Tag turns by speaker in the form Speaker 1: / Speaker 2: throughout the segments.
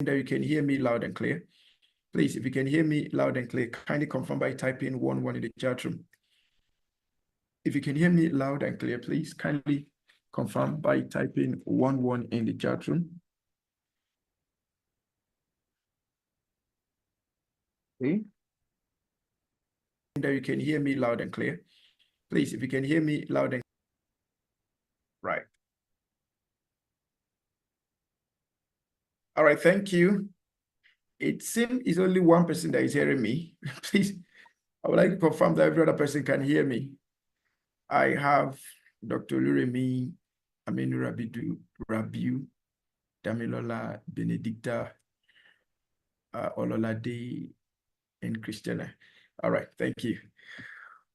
Speaker 1: that you can hear me loud and clear. Please, if you can hear me loud and clear, kindly confirm by typing 1 in the chat room. If you can hear me loud and clear, please kindly confirm by typing 1 in the chat room. Okay. That you can hear me loud and clear. Please, if you can hear me loud and right. All right, thank you. It seems it's only one person that is hearing me. Please, I would like to confirm that every other person can hear me. I have Dr. Luremi, Aminu Rabidu, Rabiu, Damilola, Benedicta, Ololade, and Christiana. All right, thank you.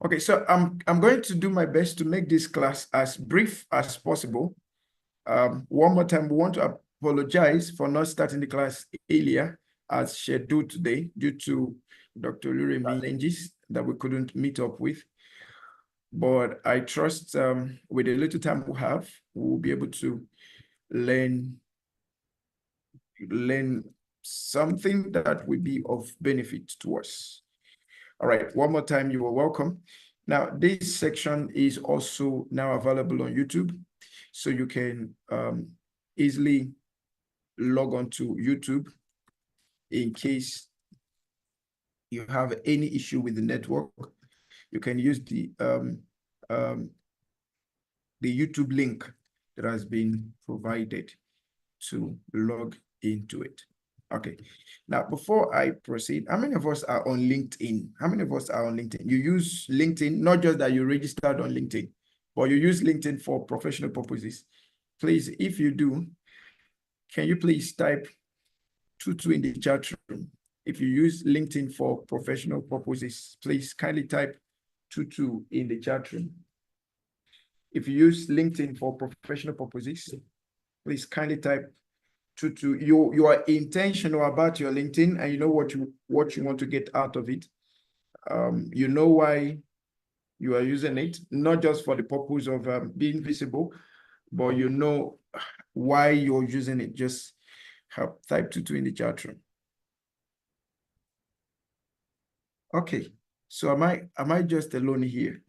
Speaker 1: Okay, so I'm going to do my best to make this class as brief as possible. One more time, we want to apologize for not starting the class earlier as scheduled today due to Dr. Luremi challenges that we couldn't meet up with. But I trust with the little time we have, we'll be able to learn something that will be of benefit to us. All right, one more time, you are welcome. Now, this section is also now available on YouTube, so you can easily log on to YouTube in case you have any issue with the network. You can use the YouTube link that has been provided to log into it. Okay. Now, before I proceed, how many of us are on LinkedIn? How many of us are on LinkedIn? You use LinkedIn, not just that you registered on LinkedIn, but you use LinkedIn for professional purposes. Please, if you do, can you please type 22 in the chat room? If you use LinkedIn for professional purposes, please kindly type 22 in the chat room. If you use LinkedIn for professional purposes, please kindly type 22. You are intentional about your LinkedIn and you know what you want to get out of it. You know why you are using it, not just for the purpose of being visible, but you know why you're using it. Just type 22 in the chat room. Okay, so am I just alone here?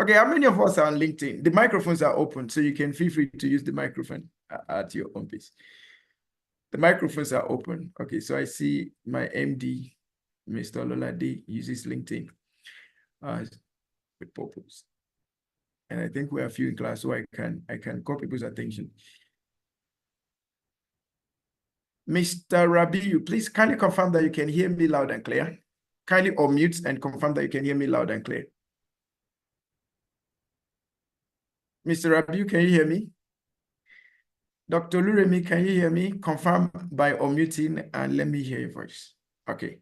Speaker 1: Okay, how many of us are on LinkedIn? The microphones are open, so you can feel free to use the microphone at your own pace. The microphones are open. Okay, so I see my MD, Mr. Ololade, uses LinkedIn with purpose. And I think we are few in class, so I can call people's attention. Mr. Rabiu, please kindly confirm that you can hear me loud and clear. Kindly unmute and confirm that you can hear me loud and clear. Mr. Rabiu, can you hear me? Dr. Luremi, can you hear me? Confirm by unmuting and let me hear your voice. Okay.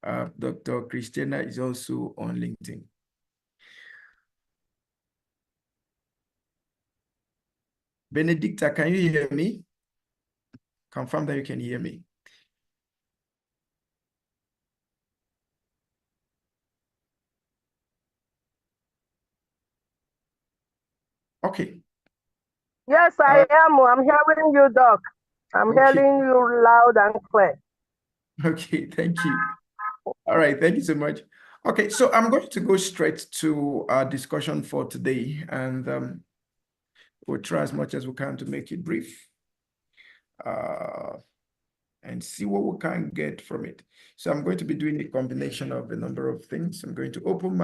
Speaker 1: Dr. Christiana is also on LinkedIn. Benedicta, can you hear me? Confirm that you can hear me. Okay.
Speaker 2: Yes, I am. I'm hearing you, Doc. I'm hearing you loud and clear.
Speaker 1: Okay, thank you. All right, thank you so much. Okay, so I'm going to go straight to our discussion for today, and we'll try as much as we can to make it brief and see what we can get from it. So I'm going to be doing a combination of a number of things. I'm going to open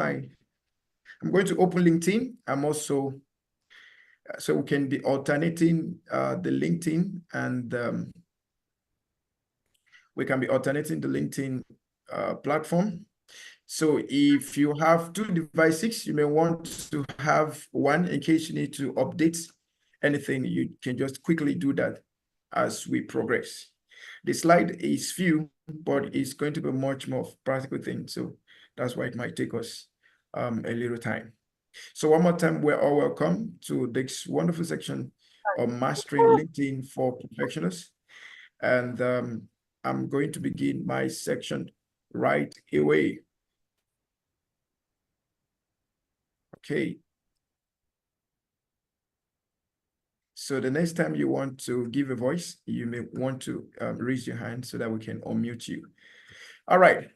Speaker 1: LinkedIn. I'm also, so we can be alternating the LinkedIn and we can be alternating the LinkedIn platform. So if you have 2 devices, you may want to have one in case you need to update anything. You can just quickly do that as we progress. The slide is few, but it's going to be much more practical thing. So that's why it might take us a little time. So one more time, we're all welcome to this wonderful section of Mastering LinkedIn for Professionals. And I'm going to begin my section right away. Okay. So the next time you want to give a voice, you may want to raise your hand so that we can unmute you. All right.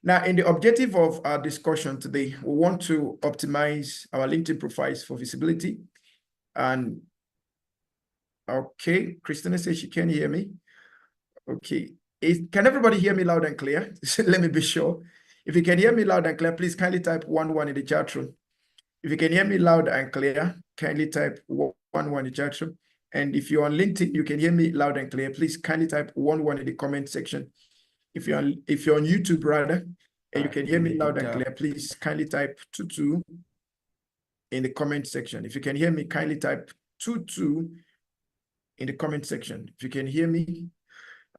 Speaker 1: Now, in the objective of our discussion today, we want to optimize our LinkedIn profiles for visibility. And okay, Christina says she can hear me. Okay. Can everybody hear me loud and clear? Let me be sure. If you can hear me loud and clear, please kindly type 11 in the chat room. If you can hear me loud and clear, kindly type 11 in the chat room. And if you're on LinkedIn, you can hear me loud and clear, please kindly type 11 in the comment section. If you're on YouTube, rather, and you can hear me loud and clear, please kindly type 22 in the comment section. If you can hear me, kindly type 22 in the comment section. If you can hear me.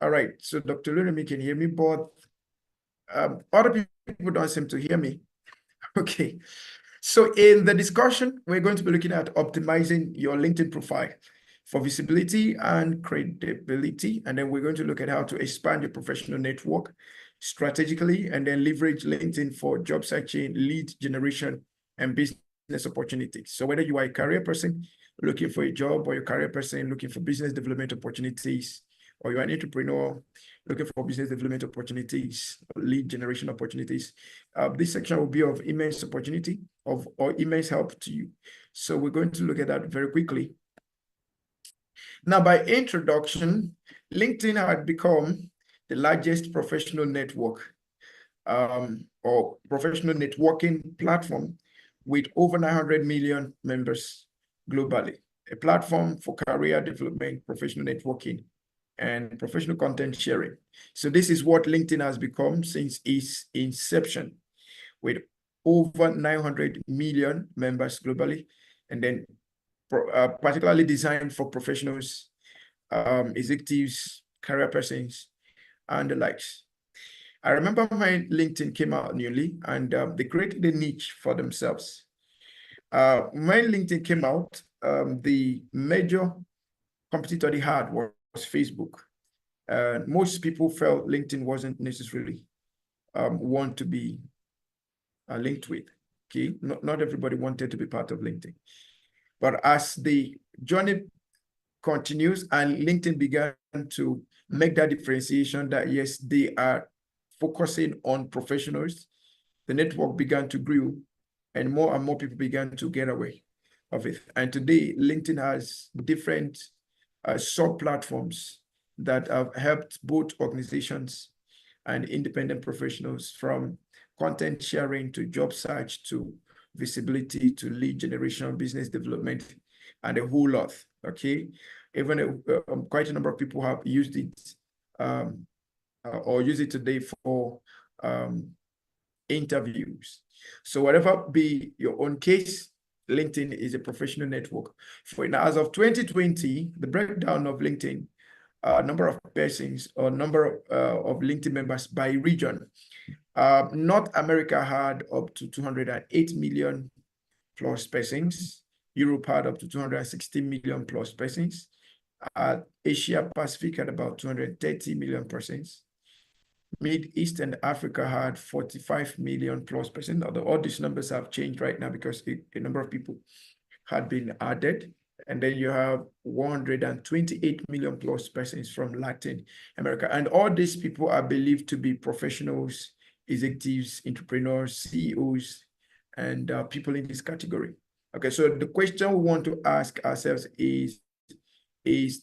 Speaker 1: All right, so Dr. Luremi can hear me, but other people don't seem to hear me. Okay, so in the discussion, we're going to be looking at optimizing your LinkedIn profile for visibility and credibility. And then we're going to look at how to expand your professional network strategically and then leverage LinkedIn for job searching, lead generation, and business opportunities. So whether you are a career person looking for a job or a career person looking for business development opportunities, or you're an entrepreneur looking for business development opportunities, lead generation opportunities, this section will be of immense opportunity or immense help to you. So we're going to look at that very quickly. Now, by introduction, LinkedIn had become the largest professional network or professional networking platform with over 900 million members globally, a platform for career development, professional networking, and professional content sharing. So this is what LinkedIn has become since its inception, with over 900 million members globally, and then particularly designed for professionals, executives, career persons, and the likes. I remember when LinkedIn came out newly, and they created a niche for themselves. When LinkedIn came out, the major competitor they had was Facebook. Most people felt LinkedIn wasn't necessarily one to be linked with. Okay, not everybody wanted to be part of LinkedIn. But as the journey continues and LinkedIn began to make that differentiation that yes, they are focusing on professionals, the network began to grow and more people began to get away of it. And today, LinkedIn has different sub-platforms that have helped both organizations and independent professionals, from content sharing to job search to visibility to lead generation, business development, and a whole lot. Okay, even quite a number of people have used it or use it today for interviews. So whatever be your own case, LinkedIn is a professional network. For now, as of 2020, the breakdown of LinkedIn, number of persons or number of LinkedIn members by region. North America had up to 208 million plus persons. Europe had up to 260 million plus persons. Asia Pacific had about 230 million persons. Mid East and Africa had 45 million plus persons. Although all these numbers have changed right now because a number of people had been added. And then you have 128 million plus persons from Latin America. And all these people are believed to be professionals, executives, entrepreneurs, CEOs, and people in this category. Okay, so the question we want to ask ourselves is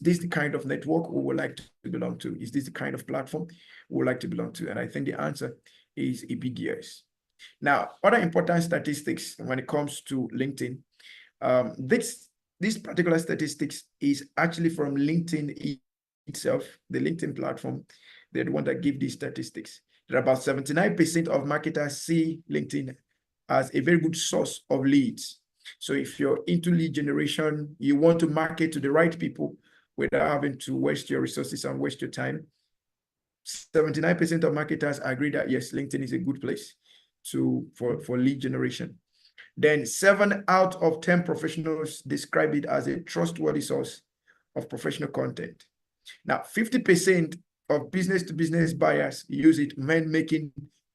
Speaker 1: this the kind of network we would like to belong to? Is this the kind of platform we would like to belong to? And I think the answer is a big yes. Now, other important statistics when it comes to LinkedIn, this particular statistics is actually from LinkedIn itself, the LinkedIn platform. They're the one that give these statistics. There are about 79% of marketers see LinkedIn as a very good source of leads. So if you're into lead generation, you want to market to the right people without having to waste your resources and waste your time, 79% of marketers agree that yes, LinkedIn is a good place for lead generation. Then 7 out of 10 professionals describe it as a trustworthy source of professional content. Now, 50% of business-to-business buyers use it when making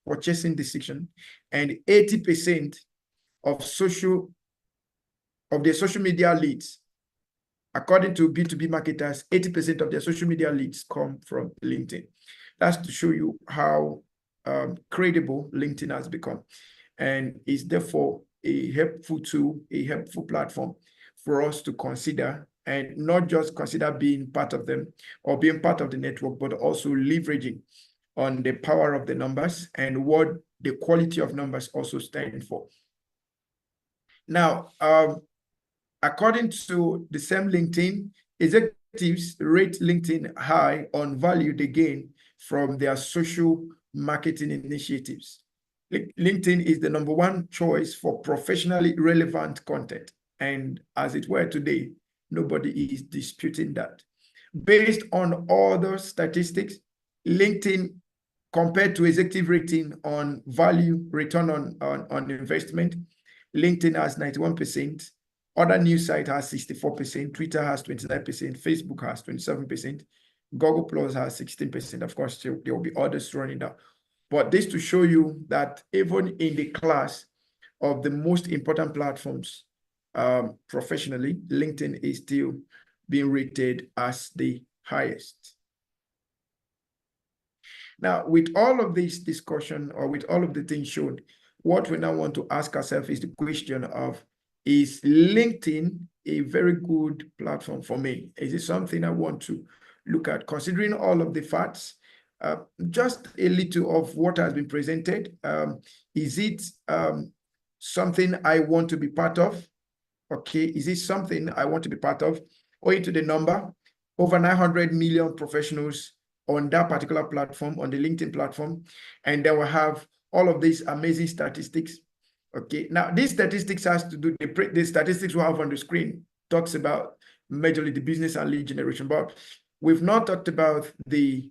Speaker 1: purchasing decisions, and 80% of their social media leads According to B2B marketers, 80% of their social media leads come from LinkedIn. That's to show you how credible LinkedIn has become, and is therefore a helpful tool, a helpful platform for us to consider, and not just consider being part of them or being part of the network, but also leveraging on the power of the numbers and what the quality of numbers also stand for. Now, according to the same LinkedIn, executives rate LinkedIn high on value they gain from their social marketing initiatives. LinkedIn is the #1 choice for professionally relevant content. And as it were today, nobody is disputing that. Based on other statistics, LinkedIn, compared to executive rating on value, return on investment, LinkedIn has 91%. Other news site has 64%, Twitter has 29%, Facebook has 27%, Google Plus has 16%. Of course, there will be others running down. But this to show you that even in the class of the most important platforms professionally, LinkedIn is still being rated as the highest. Now, with all of this discussion, or with all of the things shown, what we now want to ask ourselves is the question of, is LinkedIn a very good platform for me? Is it something I want to look at? Considering all of the facts, just a little of what has been presented. Is it something I want to be part of? Okay, is it something I want to be part of? Owing to the number, over 900 million professionals on that particular platform, on the LinkedIn platform, and they will have all of these amazing statistics. Okay, now these statistics has to do, the statistics we have on the screen talks about majorly the business and lead generation, but we've not talked about the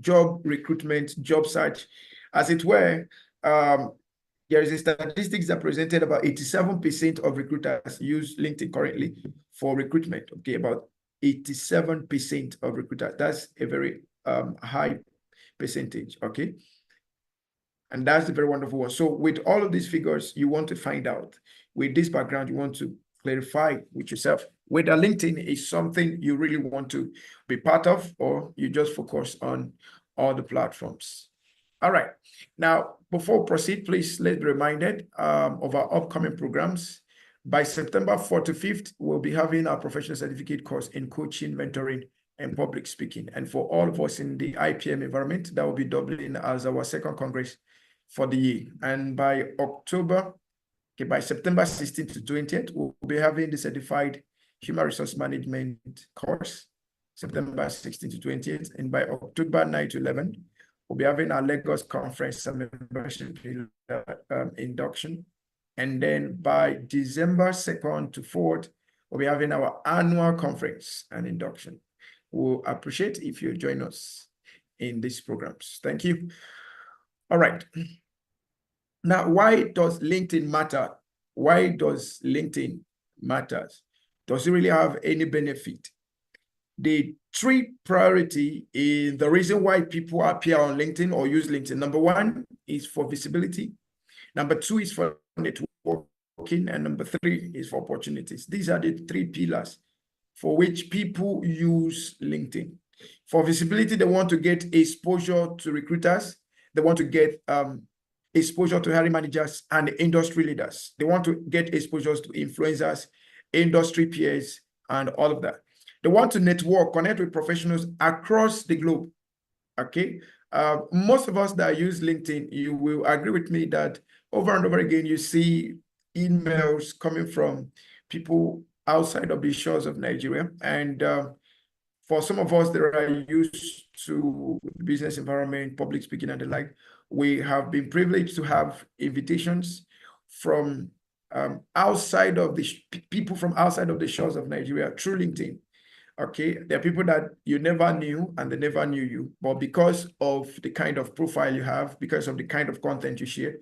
Speaker 1: job recruitment, job search, as it were. There is a statistics that presented about 87% of recruiters use LinkedIn currently for recruitment. Okay, about 87% of recruiters. That's a very high percentage. Okay, and that's a very wonderful one. So with all of these figures, you want to find out, with this background, you want to clarify with yourself whether LinkedIn is something you really want to be part of, or you just focus on all the platforms. All right. Now, before we proceed, please let's be reminded of our upcoming programs. By September 4th to 5th, we'll be having our professional certificate course in coaching, mentoring, and public speaking. And for all of us in the IPM environment, that will be doubling as our second Congress for the year. And by October, okay, by September 16th to 20th, we'll be having the certified human resource management course, September 16th to 20th. And by October 9 to 11, we'll be having our Lagos conference and membership induction. And then by December 2nd to 4th, we'll be having our annual conference and induction. We'll appreciate if you join us in these programs. Thank you. All right. Now, why does LinkedIn matter? Why does LinkedIn matter? Does it really have any benefit? The three priority is the reason why people appear on LinkedIn or use LinkedIn. #1 is for visibility. #2 is for networking. And #3 is for opportunities. These are the three pillars for which people use LinkedIn. For visibility, they want to get exposure to recruiters. They want to get exposure to hiring managers and industry leaders. They want to get exposures to influencers, industry peers, and all of that. They want to network, connect with professionals across the globe. Okay. Most of us that use LinkedIn, you will agree with me that over and over again, you see emails coming from people outside of the shores of Nigeria. And for some of us that are used to business environment, public speaking, and the like, we have been privileged to have invitations from outside of the people from outside of the shores of Nigeria through LinkedIn. Okay, there are people that you never knew and they never knew you, but because of the kind of profile you have, because of the kind of content you share,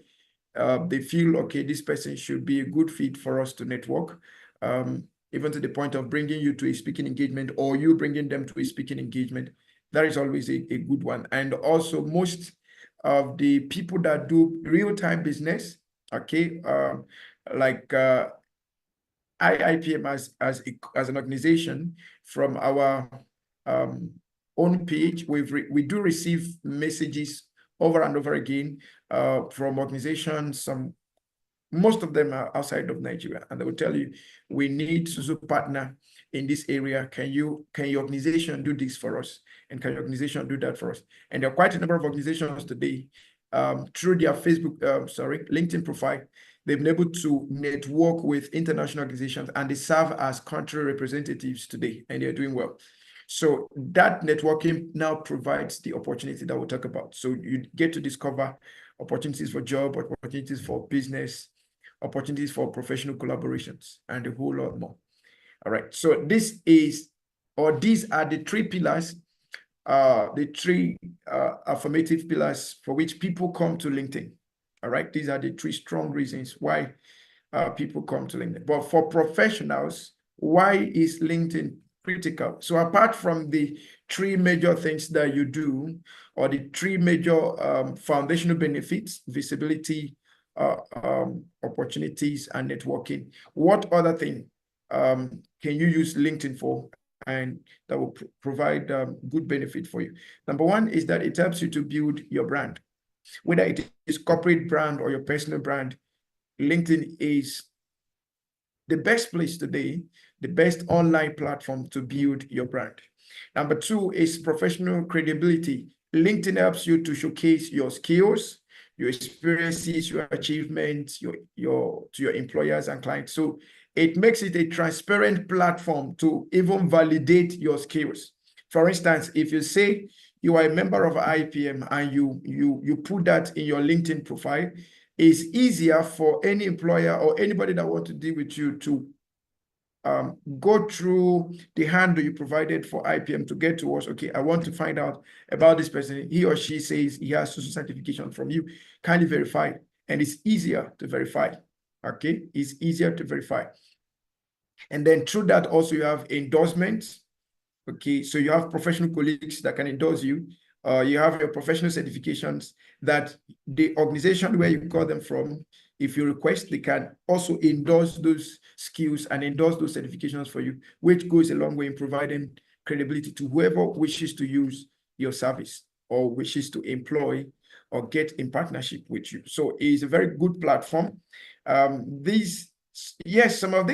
Speaker 1: they feel, okay, this person should be a good fit for us to network, even to the point of bringing you to a speaking engagement or you bringing them to a speaking engagement. That is always a good one. And also most of the people that do real-time business, okay, like IIPM as an organization from our own page. We do receive messages over and over again from organizations. Most of them are outside of Nigeria, and they will tell you, we need to partner in this area. Can your organization do this for us? And can your organization do that for us? And there are quite a number of organizations today through their LinkedIn profile. They've been able to network with international organizations, and they serve as country representatives today, and they're doing well. So that networking now provides the opportunity that we'll talk about. So you get to discover opportunities for job, opportunities for business, opportunities for professional collaborations, and a whole lot more. All right. So these are the three pillars, the three affirmative pillars for which people come to LinkedIn. All right. These are the three strong reasons why people come to LinkedIn. But for professionals, why is LinkedIn critical? So apart from the three major things that you do, or the three major foundational benefits, visibility, opportunities, and networking, what other thing can you use LinkedIn for, and that will provide good benefit for you? Number one is that it helps you to build your brand. Whether it is corporate brand or your personal brand, LinkedIn is the best place today, the best online platform to build your brand. Number two is professional credibility. LinkedIn helps you to showcase your skills, your experiences, your achievements, to your employers and clients. So it makes it a transparent platform to even validate your skills. For instance, if you say you are a member of IPM and you put that in your LinkedIn profile, it's easier for any employer or anybody that wants to deal with you to go through the handle you provided for IPM to get to us. Okay, I want to find out about this person. He or she says he has social certification from you. Kindly verify. And it's easier to verify. Okay, it's easier to verify. And then through that also you have endorsements. Okay, so you have professional colleagues that can endorse you. You have your professional certifications that the organization where you got them from, if you request, they can also endorse those skills and endorse those certifications for you, which goes a long way in providing credibility to whoever wishes to use your service or wishes to employ or get in partnership with you. So it's a very good platform. Some of these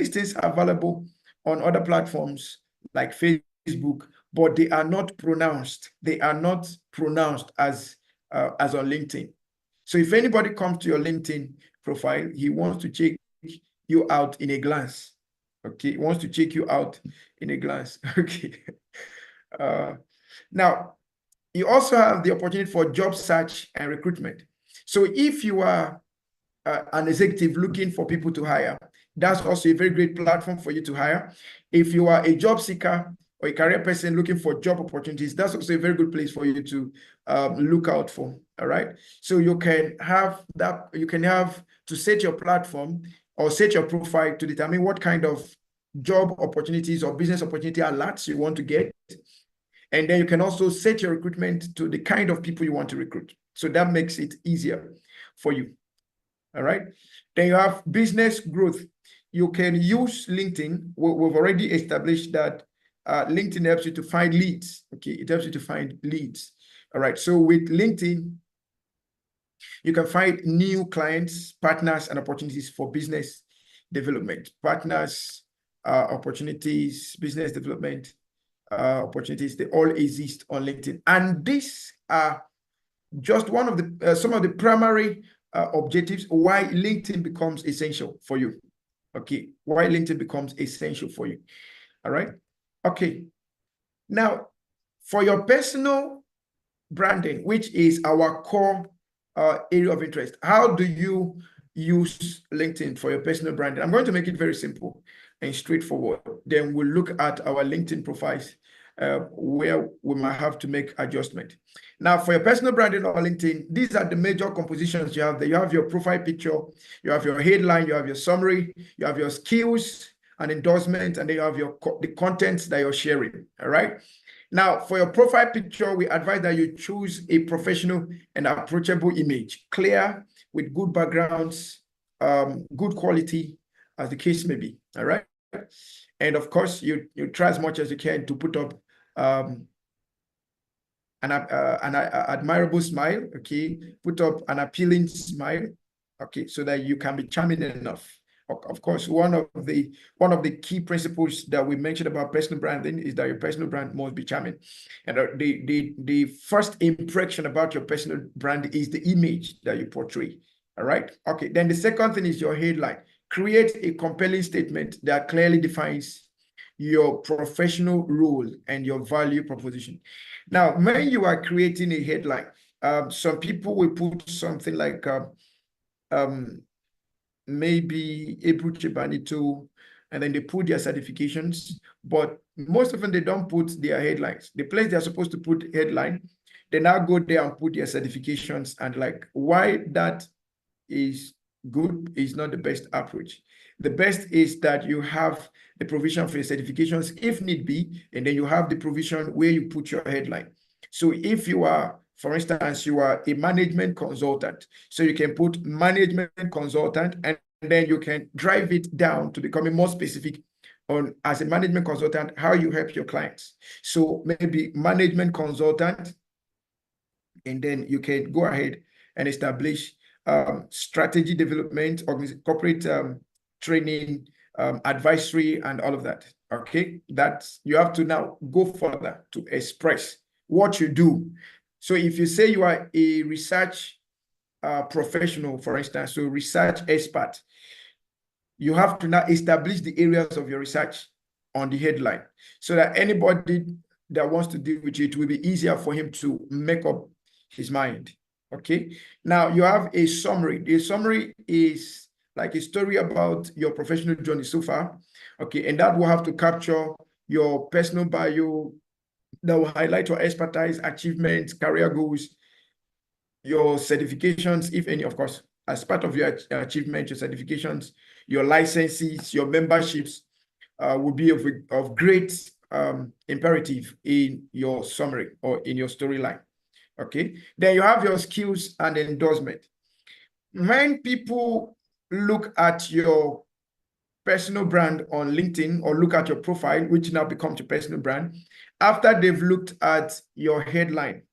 Speaker 1: things are available on other platforms like Facebook, but they are not pronounced. They are not pronounced as on LinkedIn. So if anybody comes to your LinkedIn profile, he wants to check you out in a glance. Okay, he wants to check you out in a glance. Okay. Now, you also have the opportunity for job search and recruitment. So if you are an executive looking for people to hire, that's also a very great platform for you to hire. If you are a job seeker or a career person looking for job opportunities, that's also a very good place for you to look out for. All right. So you can have to set your platform or set your profile to determine what kind of job opportunities or business opportunity alerts you want to get. And then you can also set your recruitment to the kind of people you want to recruit. So that makes it easier for you. All right. Then you have business growth. You can use LinkedIn. We've already established that LinkedIn helps you to find leads. Okay, it helps you to find leads. All right. So with LinkedIn, you can find new clients, partners, and opportunities for business development. Partners, opportunities, business development, opportunities, they all exist on LinkedIn. And these are just one of the some of the primary objectives why LinkedIn becomes essential for you. Okay, why LinkedIn becomes essential for you. All right. Okay. Now, for your personal branding, which is our core area of interest, how do you use LinkedIn for your personal branding? I'm going to make it very simple and straightforward. Then we'll look at our LinkedIn profiles where we might have to make adjustment. Now, for your personal branding on LinkedIn, these are the major compositions you have there. You have your profile picture, you have your headline, you have your summary, you have your skills and endorsement, and then you have the contents that you're sharing. All right. Now, for your profile picture, we advise that you choose a professional and approachable image, clear, with good backgrounds, good quality, as the case may be. All right. And of course, you try as much as you can to put up an admirable smile, okay? Put up an appealing smile, okay, so that you can be charming enough. Of course, one of the key principles that we mentioned about personal branding is that your personal brand must be charming. And the first impression about your personal brand is the image that you portray. All right. Okay. Then the second thing is your headline. Create a compelling statement that clearly defines your professional role and your value proposition. Now, when you are creating a headline, some people will put something like maybe Ebuche Banito, and then they put their certifications, but most often they don't put their headlines. The place they're supposed to put headline, they now go there and put their certifications, and like why that is good is not the best approach. The best is that you have the provision for your certifications if need be, and then you have the provision where you put your headline. So if you are, for instance, you are a management consultant, so you can put management consultant, and then you can drive it down to becoming more specific on, as a management consultant, how you help your clients. So maybe management consultant, and then you can go ahead and establish strategy development, corporate training, advisory, and all of that. Okay, that's, you have to now go further to express what you do. So if you say you are a research professional, for instance, so research expert, you have to now establish the areas of your research on the headline so that anybody that wants to deal with you, it will be easier for him to make up his mind. Okay. Now you have a summary. The summary is like a story about your professional journey so far. Okay. And that will have to capture your personal bio, that will highlight your expertise, achievements, career goals, your certifications, if any, of course, as part of your achievements, your certifications, your licenses, your memberships will be of great imperative in your summary or in your storyline. Okay. Then you have your skills and endorsement. When people look at your personal brand on LinkedIn or look at your profile, which now becomes your personal brand, after they've looked at your headline,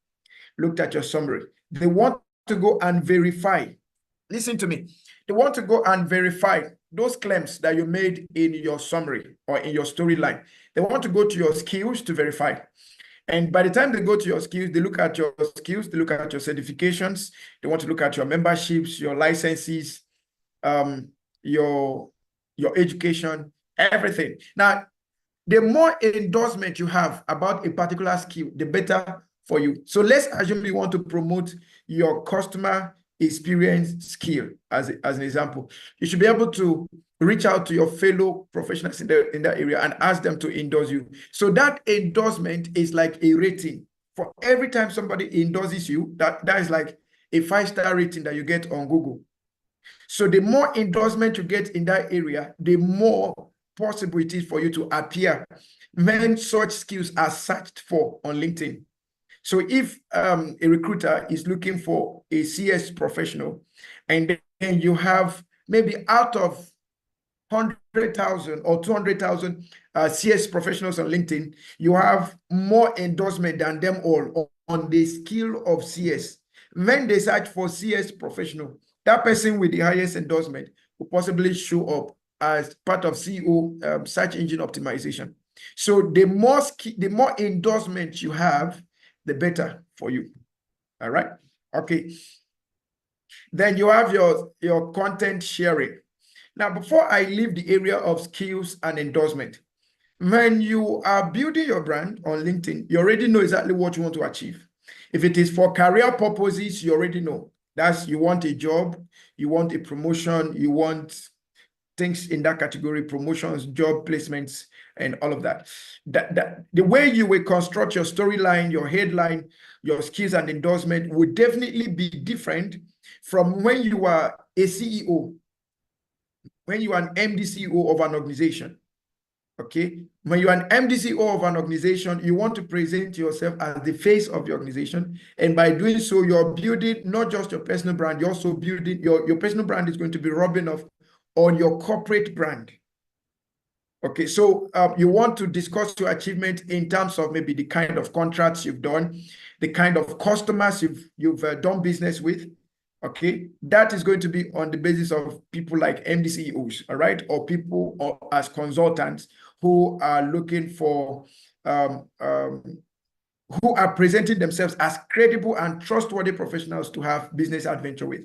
Speaker 1: looked at your summary, they want to go and verify. Listen to me. They want to go and verify those claims that you made in your summary or in your storyline. They want to go to your skills to verify. And by the time they go to your skills, they look at your skills, they look at your certifications, they want to look at your memberships, your licenses, your education, everything. Now, the more endorsement you have about a particular skill, the better for you. So let's assume you want to promote your customer experience skill as an example. You should be able to reach out to your fellow professionals in that area and ask them to endorse you. So that endorsement is like a rating. For every time somebody endorses you, that is like a 5-star rating that you get on Google. So the more endorsement you get in that area, the more possible it is for you to appear when such skills are searched for on LinkedIn. So if a recruiter is looking for a CS professional, and then you have maybe out of 100,000 or 200,000 CS professionals on LinkedIn, you have more endorsement than them all on the skill of CS. When they search for CS professional, that person with the highest endorsement will possibly show up as part of CEO search engine optimization. So the more endorsement you have, the better for you. All right. Okay. Then you have your content sharing. Now, before I leave the area of skills and endorsement, when you are building your brand on LinkedIn, you already know exactly what you want to achieve. If it is for career purposes, you already know. That's, you want a job, you want a promotion, you want things in that category, promotions, job placements, and all of that. The way you will construct your storyline, your headline, your skills and endorsement will definitely be different from when you are a CEO, when you are an MD CEO of an organization. Okay, when you're an MD CEO of an organization, you want to present yourself as the face of the organization, and by doing so, you're building not just your personal brand, you're also building your personal brand is going to be rubbing off on your corporate brand. Okay, so you want to discuss your achievement in terms of maybe the kind of contracts you've done, the kind of customers you've done business with. Okay, that is going to be on the basis of people like MDCEOs, all right, or people or as consultants who are looking for who are presenting themselves as credible and trustworthy professionals to have business adventure with.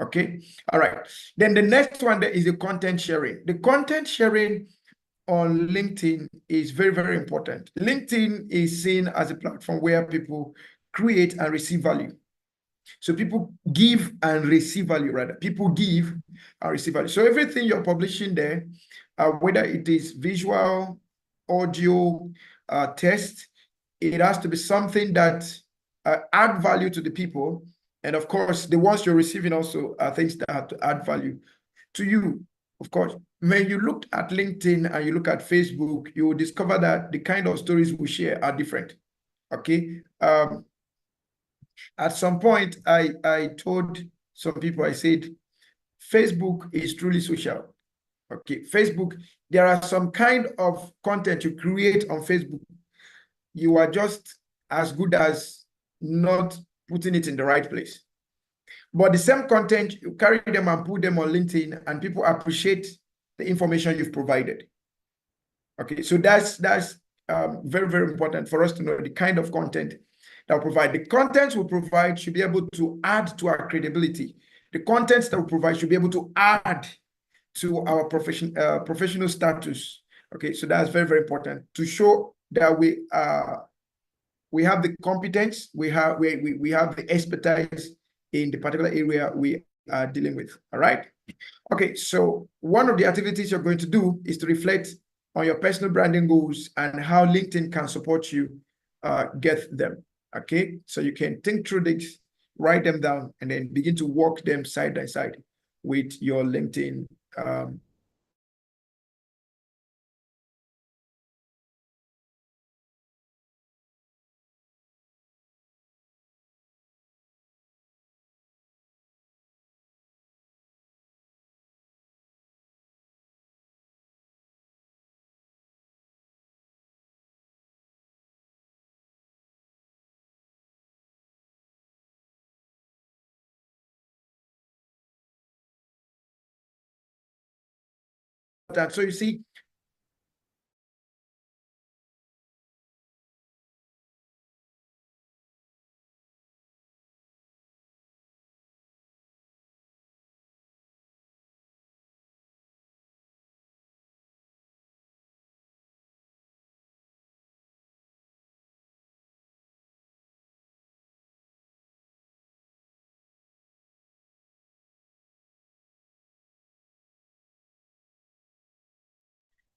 Speaker 1: Okay, all right. Then the next one there is the content sharing. The content sharing on LinkedIn is very, very important. LinkedIn is seen as a platform where people create and receive value. So people give and receive value, rather. People give and receive value. So everything you're publishing there, whether it is visual, audio, text, it has to be something that add value to the people. And of course, the ones you're receiving also are things that have to add value to you. Of course, when you look at LinkedIn and you look at Facebook, you will discover that the kind of stories we share are different. Okay. At some point, I told some people, I said, Facebook is truly social. Okay, Facebook, there are some kind of content you create on Facebook. You are just as good as not putting it in the right place. But the same content, you carry them and put them on LinkedIn, and people appreciate the information you've provided. Okay, so that's very, very important for us to know the kind of content that we provide. The content we provide should be able to add to our credibility. The contents that we provide should be able to add to our professional status. Okay, so that's very, very important to show that we have the competence, we have the expertise in the particular area we are dealing with. All right. Okay, so one of the activities you're going to do is to reflect on your personal branding goals and how LinkedIn can support you get them. Okay, so you can think through this, write them down, and then begin to work them side by side with your LinkedIn. So you see,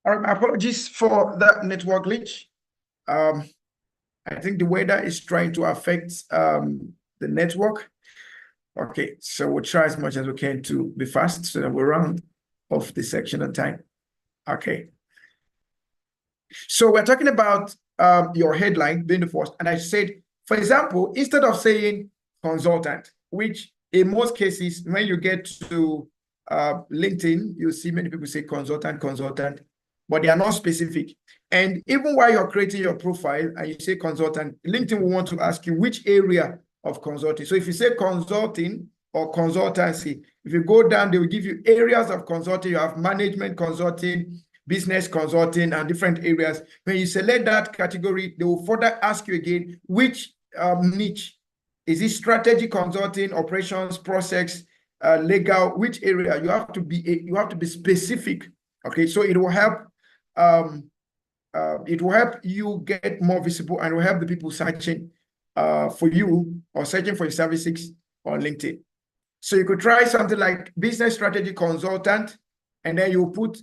Speaker 1: apologies for that network glitch. I think the weather is trying to affect the network. Okay, so we'll try as much as we can to be fast so that we're round off the section on time. Okay. So we're talking about your headline being the first. And I said, for example, instead of saying consultant, which in most cases, when you get to LinkedIn, you see many people say consultant, but they are not specific. And even while you're creating your profile and you say consultant, LinkedIn will want to ask you which area of consulting. So if you say consulting or consultancy, if you go down, they will give you areas of consulting. You have management consulting, business consulting, and different areas. When you select that category, they will further ask you again, which niche? Is it strategy consulting, operations, process, legal? Which area? You have to be specific. Okay, so it will help. It will help you get more visible, and will help the people searching for you or searching for your services on LinkedIn. So you could try something like business strategy consultant, and then you put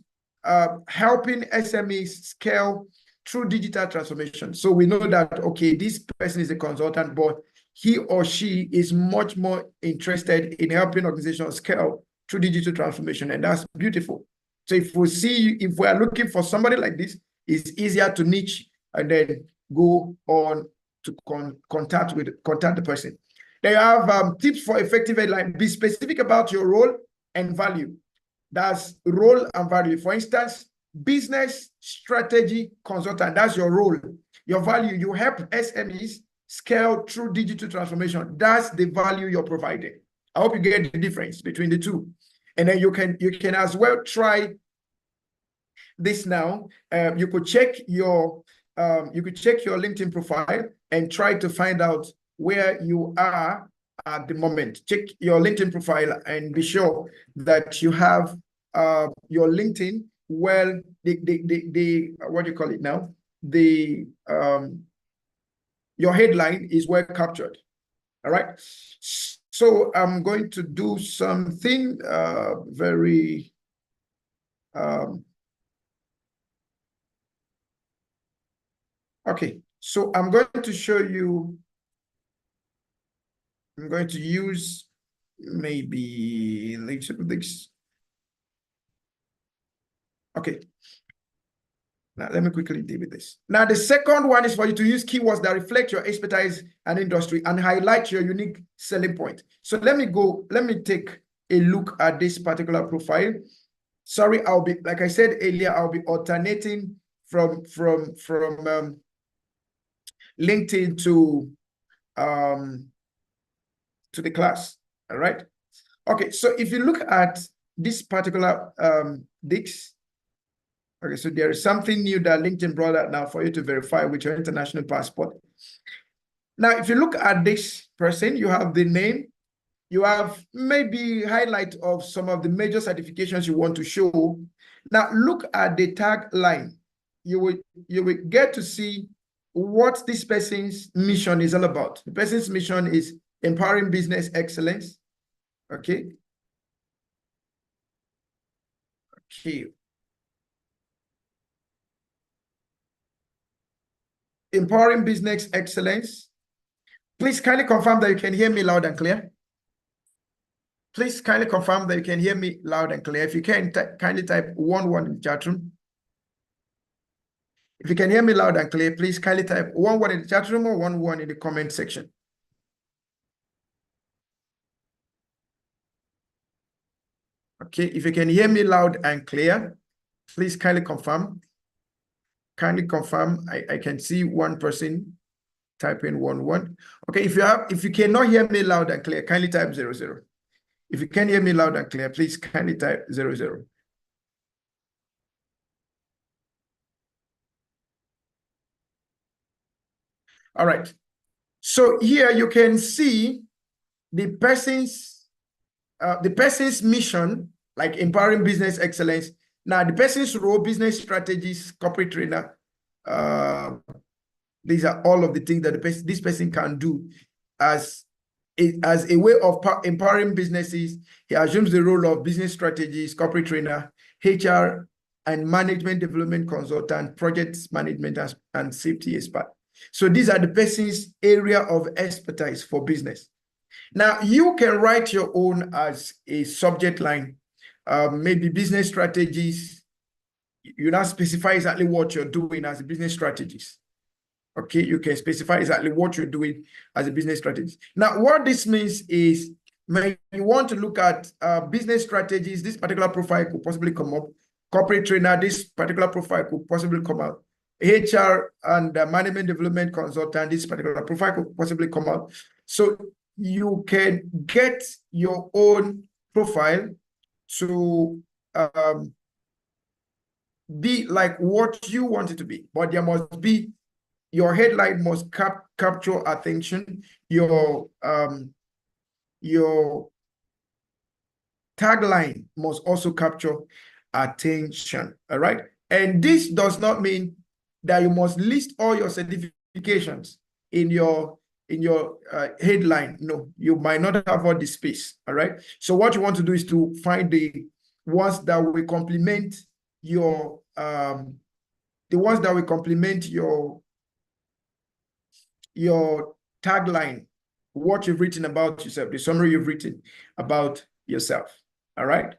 Speaker 1: helping SMEs scale through digital transformation. So we know that, okay, this person is a consultant, but he or she is much more interested in helping organizations scale through digital transformation, and that's beautiful. So if we are looking for somebody like this, it's easier to niche and then go on to contact the person. They have tips for effective headline. Be specific about your role and value. That's role and value. For instance, business strategy consultant. That's your role, your value. You help SMEs scale through digital transformation. That's the value you're providing. I hope you get the difference between the two. And then you can as well try this now. You could check your LinkedIn profile and try to find out where you are at the moment. Check your LinkedIn profile and be sure that you have your LinkedIn well, the what do you call it now? The your headline is well captured. All right. So I'm going to do something very okay. So I'm going to show you. I'm going to use maybe this. Okay. Now, let me quickly deal with this. Now, the second one is for you to use keywords that reflect your expertise and industry and highlight your unique selling point. So let me take a look at this particular profile. Sorry, I'll be, like I said earlier, I'll be alternating from LinkedIn to the class. All right. Okay, so if you look at this particular Dix, okay, so there is something new that LinkedIn brought out now for you to verify with your international passport. Now, if you look at this person, you have the name, you have maybe highlight of some of the major certifications you want to show. Now, look at the tagline. You will get to see what this person's mission is all about. The person's mission is empowering business excellence. Okay. Okay. Empowering business excellence. Please kindly confirm that you can hear me loud and clear. Please kindly confirm that you can hear me loud and clear. If you can, kindly type 11 in the chat room. If you can hear me loud and clear, please kindly type 11 in the chat room or 11 in the comment section. Okay, if you can hear me loud and clear, please kindly confirm. Kindly confirm. I can see one person type in 11. Okay, if you cannot hear me loud and clear, kindly type 00. If you can hear me loud and clear, please kindly type 00. All right. So here you can see the person's mission, like empowering business excellence. Now, the person's role, business strategies, corporate trainer. These are all of the things that this person can do as a way of empowering businesses. He assumes the role of business strategist, corporate trainer, HR and management development consultant, project management and safety expert. So these are the person's area of expertise for business. Now, you can write your own as a subject line, maybe business strategies. You now specify exactly what you're doing as a business strategist. Okay, you can specify exactly what you're doing as a business strategist. Now, what this means is when you want to look at business strategies, this particular profile could possibly come up. Corporate trainer, this particular profile could possibly come out. HR and management development consultant, this particular profile could possibly come out. So you can get your own profile to be like what you want it to be, but there must be, your headline must capture attention. Your tagline must also capture attention. All right. And this does not mean that you must list all your certifications in your headline. No, you might not have all the space. All right. So what you want to do is to find the ones that will complement your your tagline, what you've written about yourself, the summary you've written about yourself. All right.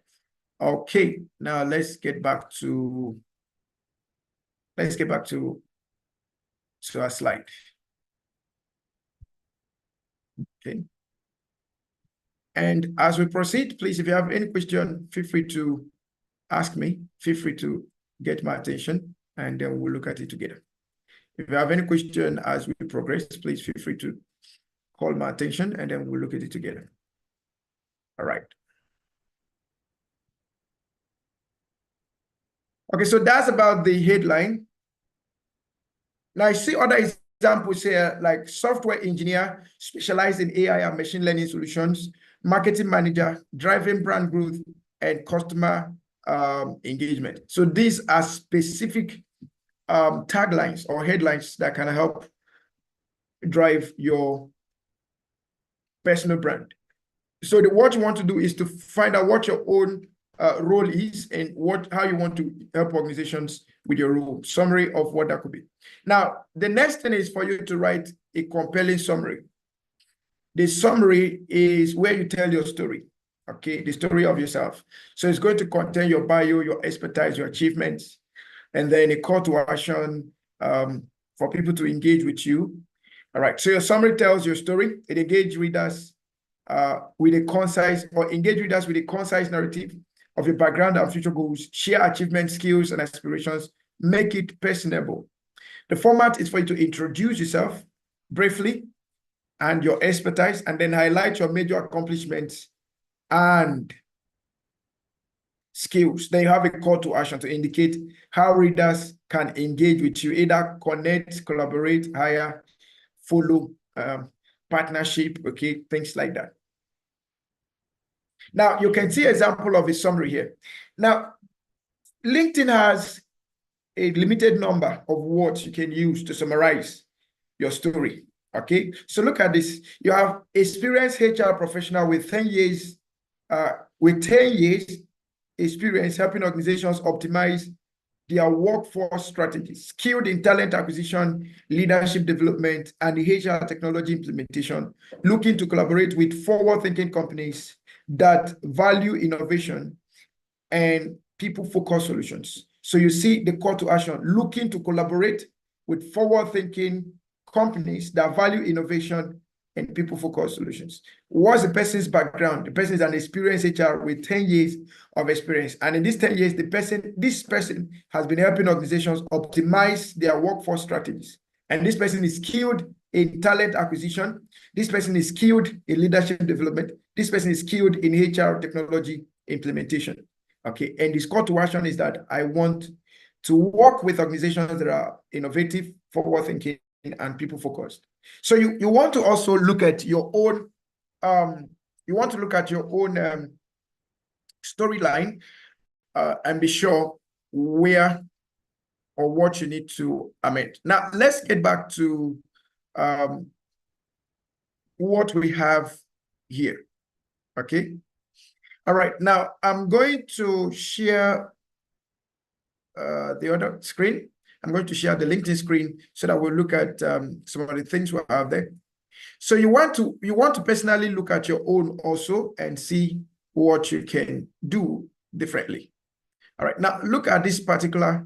Speaker 1: Okay. Now let's get back to our slide. Okay. And as we proceed, please, if you have any question, feel free to ask me. Feel free to get my attention, and then we'll look at it together. If you have any question as we progress, please feel free to call my attention, and then we'll look at it together. All right. Okay, so that's about the headline. Now, I see other examples here, like software engineer specialized in AI and machine learning solutions, marketing manager, driving brand growth, and customer engagement. So these are specific taglines or headlines that can help drive your personal brand. So what you want to do is to find out what your own role is and how you want to help organizations with your role, summary of what that could be. Now, the next thing is for you to write a compelling summary. The summary is where you tell your story, okay, the story of yourself. So it's going to contain your bio, your expertise, your achievements, and then a call to action for people to engage with you. All right, so your summary tells your story. It engages readers with a concise narrative of your background and future goals, share achievements, skills, and aspirations, make it personable. The format is for you to introduce yourself briefly and your expertise, and then highlight your major accomplishments and skills. Then you have a call to action to indicate how readers can engage with you, either connect, collaborate, hire, follow, partnership, okay, things like that. Now, you can see an example of a summary here. Now, LinkedIn has a limited number of words you can use to summarize your story, okay? So look at this. You have experienced HR professional with 10 years experience helping organizations optimize their workforce strategies, skilled in talent acquisition, leadership development, and HR technology implementation, looking to collaborate with forward-thinking companies that value innovation and people-focused solutions. So you see the call to action, looking to collaborate with forward-thinking companies that value innovation and people-focused solutions. What's the person's background? The person is an experienced HR with 10 years of experience. And in these 10 years, this person has been helping organizations optimize their workforce strategies. And this person is skilled in talent acquisition. This person is skilled in leadership development. This person is skilled in HR technology implementation. Okay, and this call to action is that I want to work with organizations that are innovative, forward-thinking, and people-focused. So you want to also look at your own storyline and be sure where or what you need to amend. Now, let's get back to what we have here, okay? All right, now I'm going to share the other screen. I'm going to share the LinkedIn screen so that we'll look at some of the things we have there. So you want to personally look at your own also and see what you can do differently. All right, now look at this particular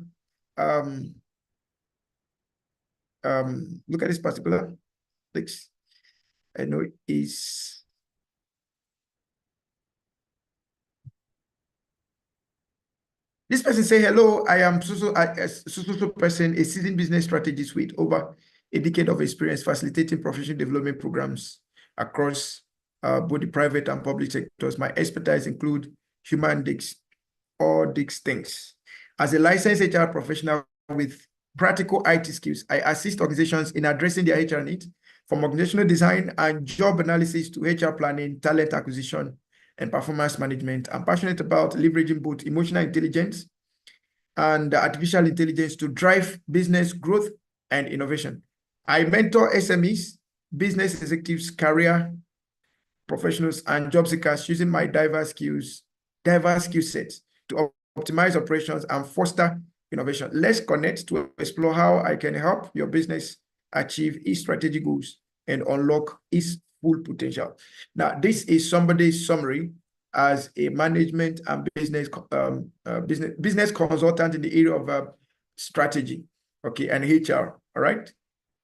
Speaker 1: text. I know it is. This person say, hello, I am so person, a seasoned business strategist with over a decade of experience facilitating professional development programs across both the private and public sectors. My expertise include human all these things. As a licensed HR professional with practical IT skills, I assist organizations in addressing their HR needs, from organizational design and job analysis to HR planning, talent acquisition, and performance management. I'm passionate about leveraging both emotional intelligence and artificial intelligence to drive business growth and innovation. I mentor SMEs, business executives, career professionals, and job seekers using my diverse skill sets to optimize operations and foster innovation. Let's connect to explore how I can help your business achieve its strategic goals and unlock its full potential. Now, this is somebody's summary as a management and business consultant in the area of strategy, okay, and HR, all right?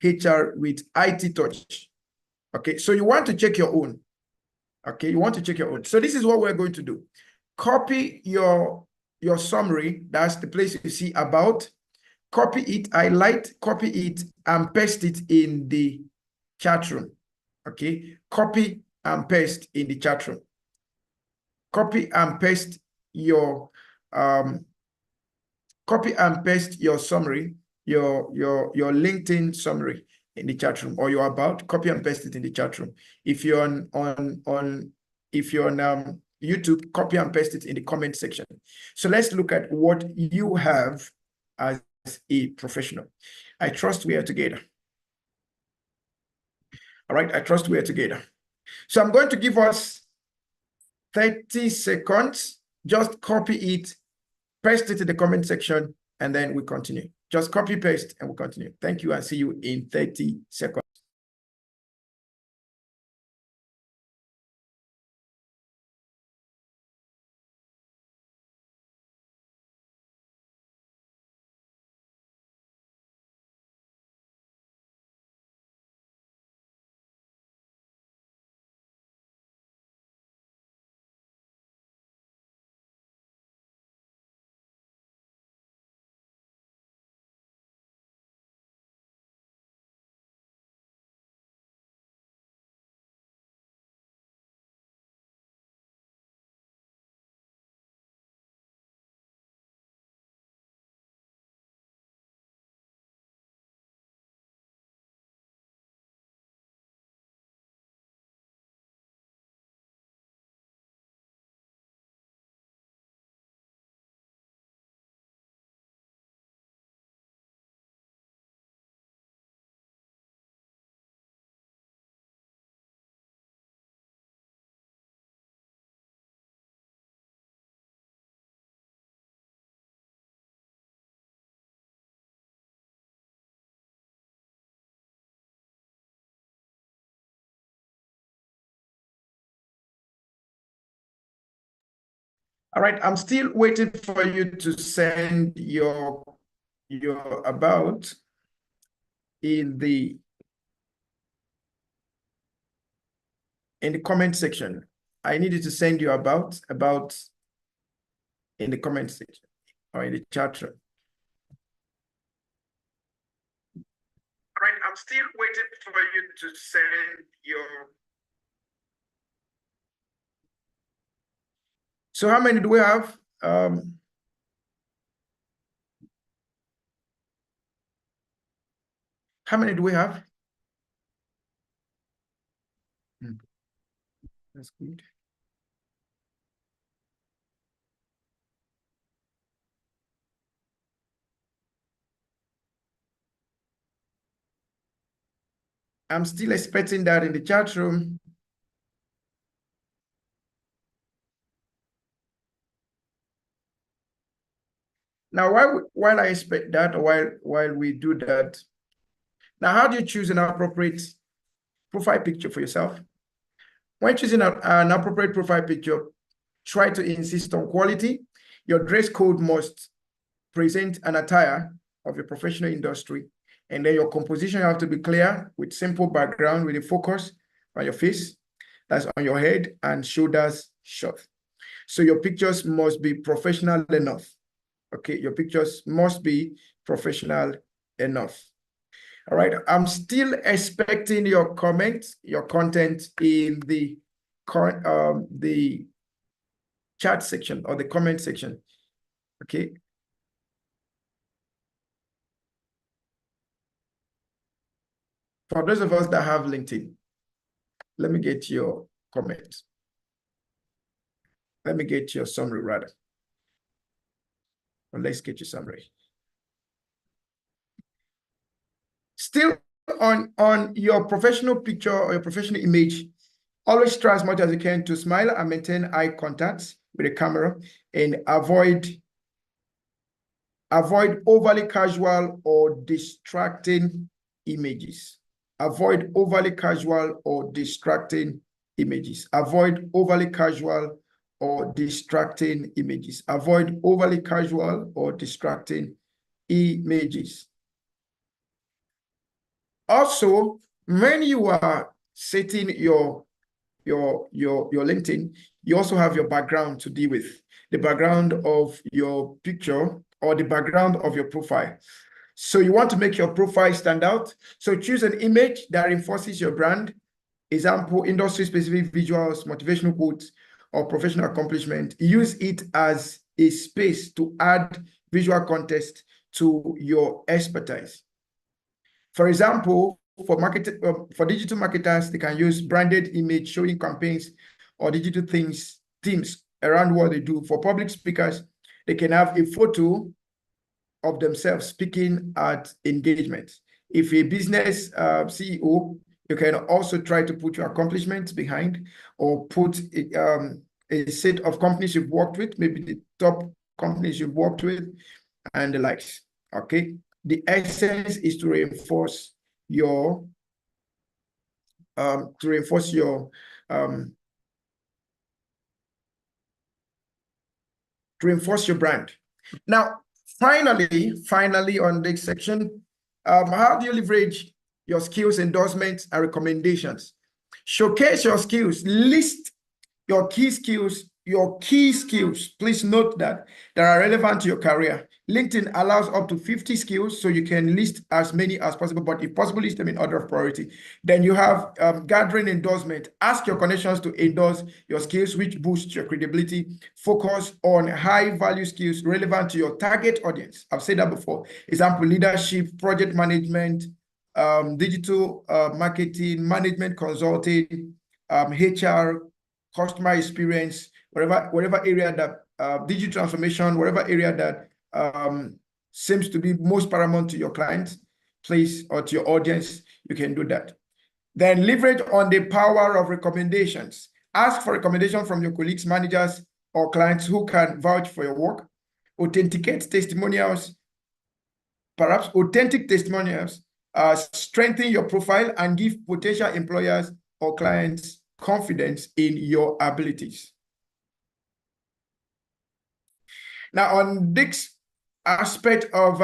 Speaker 1: HR with IT touch, okay? So you want to check your own, okay? You want to check your own. So this is what we're going to do. Copy your your summary, that's the place you see about, copy it, highlight, copy it, and paste it in the chat room. Okay, copy and paste in the chat room. Copy and paste your summary, your LinkedIn summary in the chat room, or your about, copy and paste it in the chat room. If you're on YouTube, copy and paste it in the comment section. So let's look at what you have as a professional. I trust we are together. All right, I trust we are together. So I'm going to give us 30 seconds. Just copy it, paste it in the comment section, and then we continue. Just copy, paste, and we'll continue. Thank you, and see you in 30 seconds. All right, I'm still waiting for you to send your about in the comment section. I need you to send your about in the comment section or in the chat room. All right, I'm still waiting for you to send your. So how many do we have? How many do we have? That's good. I'm still expecting that in the chat room. Now, while I expect that, while we do that, now how do you choose an appropriate profile picture for yourself? When choosing an appropriate profile picture, try to insist on quality. Your dress code must present an attire of your professional industry, and then your composition have to be clear with simple background with a focus on your face, that's on your head and shoulders short. So your pictures must be professional enough. Okay, your pictures must be professional enough. All right, I'm still expecting your comments, your content in the chat section or the comment section. Okay. For those of us that have LinkedIn, let me get your comment. Let me get your summary rather. Or let's get your summary. Still on your professional picture or your professional image, always try as much as you can to smile and maintain eye contact with the camera, and avoid overly casual or distracting images. Avoid overly casual or distracting images. Avoid overly casual or distracting images. Avoid overly casual or distracting images. Also, when you are setting your your LinkedIn, you also have your background to deal with, the background of your picture or the background of your profile. So you want to make your profile stand out. So choose an image that reinforces your brand. Example, industry-specific visuals, motivational quotes, or professional accomplishment. Use it as a space to add visual context to your expertise. For example, for digital marketers, they can use branded image showing campaigns or digital themes around what they do. For public speakers, they can have a photo of themselves speaking at engagements. If a business CEO, you can also try to put your accomplishments behind, or put a set of companies you've worked with, maybe the top companies you've worked with, and the likes. Okay. The essence is to reinforce your brand. Now, finally on this section, how do you leverage your skills, endorsements, and recommendations? Showcase your skills. List your key skills. Please note that are relevant to your career. LinkedIn allows up to 50 skills, so you can list as many as possible, but if possible, list them in order of priority. Then you have gathering endorsement. Ask your connections to endorse your skills, which boosts your credibility. Focus on high-value skills relevant to your target audience. I've said that before. Example, leadership, project management, digital marketing, management consulting, HR, customer experience, whatever area that digital transformation, whatever area that seems to be most paramount to your client, please, or to your audience, you can do that. Then leverage on the power of recommendations. Ask for recommendation from your colleagues, managers, or clients who can vouch for your work. Authenticate testimonials, perhaps authentic testimonials, strengthen your profile and give potential employers or clients confidence in your abilities. Now, on this aspect of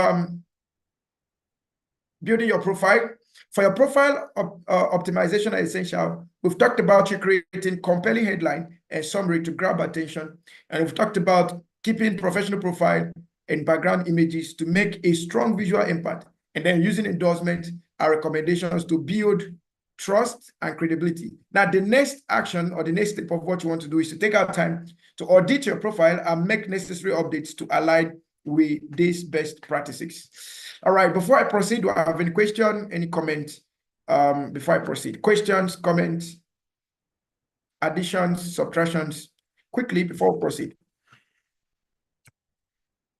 Speaker 1: building your profile, for your profile optimization is essential. We've talked about you creating compelling headline and summary to grab attention, and we've talked about keeping professional profile and background images to make a strong visual impact, and then using endorsements and recommendations to build trust and credibility. Now, the next action or the next step of what you want to do is to take out time to audit your profile and make necessary updates to align with these best practices. All right, before I proceed, do I have any question, any comment before I proceed? Questions, comments, additions, subtractions, quickly before we proceed.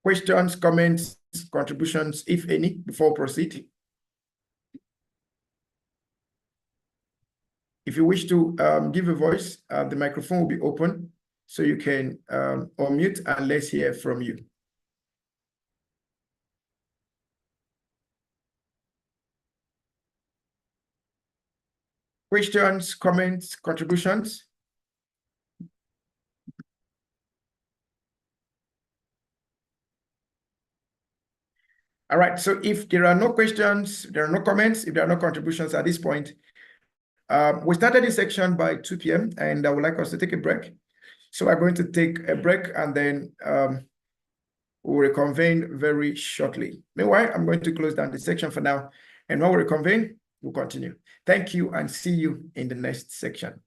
Speaker 1: Questions, comments, contributions, if any, before we proceed. If you wish to give a voice, the microphone will be open, so you can unmute and let's hear from you. Questions, comments, contributions? All right, so if there are no questions, there are no comments, if there are no contributions at this point, we started this section by 2 p.m. and I would like us to take a break. So we're going to take a break and then we'll reconvene very shortly. Meanwhile, I'm going to close down the section for now. And when we reconvene, we'll continue. Thank you and see you in the next section.